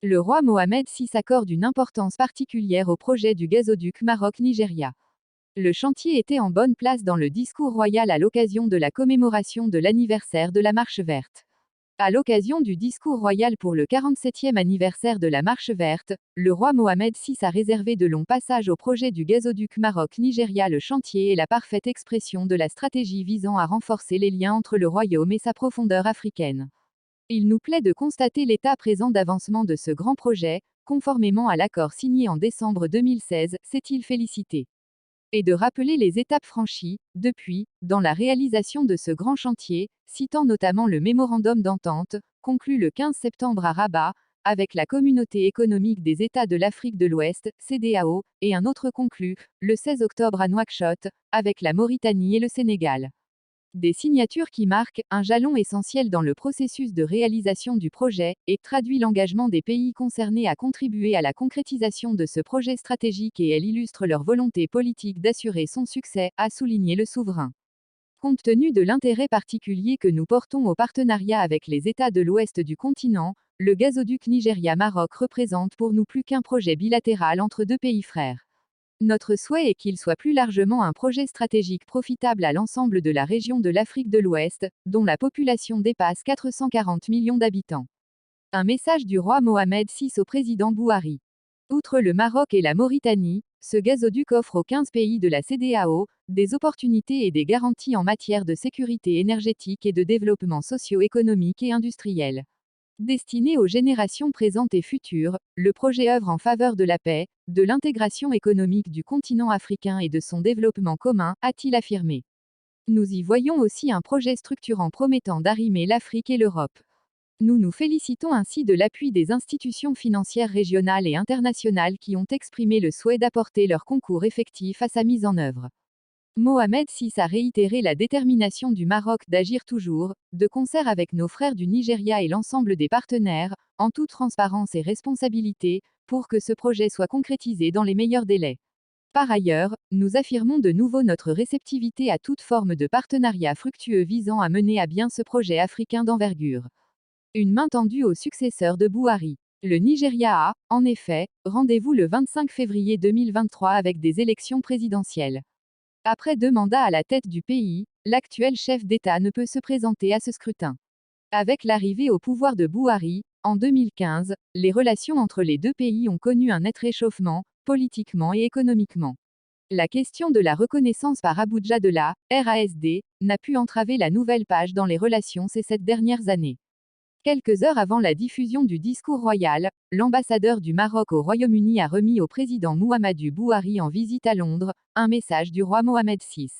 Le roi Mohamed VI accorde une importance particulière au projet du gazoduc Maroc-Nigeria. Le chantier était en bonne place dans le discours royal à l'occasion de la commémoration de l'anniversaire de la Marche verte. À l'occasion du discours royal pour le 47e anniversaire de la Marche verte, le roi Mohamed VI a réservé de longs passages au projet du gazoduc Maroc-Nigeria. Le chantier est la parfaite expression de la stratégie visant à renforcer les liens entre le royaume et sa profondeur africaine. Il nous plaît de constater l'état présent d'avancement de ce grand projet, conformément à l'accord signé en décembre 2016, s'est-il félicité. Et de rappeler les étapes franchies, depuis, dans la réalisation de ce grand chantier, citant notamment le mémorandum d'entente, conclu le 15 septembre à Rabat, avec la Communauté économique des États de l'Afrique de l'Ouest, CEDEAO, et un autre conclu, le 16 octobre à Nouakchott, avec la Mauritanie et le Sénégal. Des signatures qui marquent un jalon essentiel dans le processus de réalisation du projet, et traduit l'engagement des pays concernés à contribuer à la concrétisation de ce projet stratégique et elle illustre leur volonté politique d'assurer son succès, a souligné le souverain. Compte tenu de l'intérêt particulier que nous portons au partenariat avec les États de l'ouest du continent, le gazoduc Nigeria-Maroc représente pour nous plus qu'un projet bilatéral entre deux pays frères. Notre souhait est qu'il soit plus largement un projet stratégique profitable à l'ensemble de la région de l'Afrique de l'Ouest, dont la population dépasse 440 millions d'habitants. Un message du roi Mohamed VI au président Bouhari. Outre le Maroc et la Mauritanie, ce gazoduc offre aux 15 pays de la CEDEAO des opportunités et des garanties en matière de sécurité énergétique et de développement socio-économique et industriel. Destiné aux générations présentes et futures, le projet œuvre en faveur de la paix, de l'intégration économique du continent africain et de son développement commun, a-t-il affirmé. Nous y voyons aussi un projet structurant promettant d'arrimer l'Afrique et l'Europe. Nous nous félicitons ainsi de l'appui des institutions financières régionales et internationales qui ont exprimé le souhait d'apporter leur concours effectif à sa mise en œuvre. Mohamed VI a réitéré la détermination du Maroc d'agir toujours, de concert avec nos frères du Nigeria et l'ensemble des partenaires, en toute transparence et responsabilité, pour que ce projet soit concrétisé dans les meilleurs délais. Par ailleurs, nous affirmons de nouveau notre réceptivité à toute forme de partenariat fructueux visant à mener à bien ce projet africain d'envergure. Une main tendue au successeur de Bouhari. Le Nigeria a, en effet, rendez-vous le 25 février 2023 avec des élections présidentielles. Après 2 mandats à la tête du pays, l'actuel chef d'État ne peut se présenter à ce scrutin. Avec l'arrivée au pouvoir de Bouhari, en 2015, les relations entre les deux pays ont connu un net réchauffement, politiquement et économiquement. La question de la reconnaissance par Abuja de la RASD n'a pu entraver la nouvelle page dans les relations ces 7 dernières années. Quelques heures avant la diffusion du discours royal, l'ambassadeur du Maroc au Royaume-Uni a remis au président Mouhamadou Bouhari en visite à Londres, un message du roi Mohamed VI.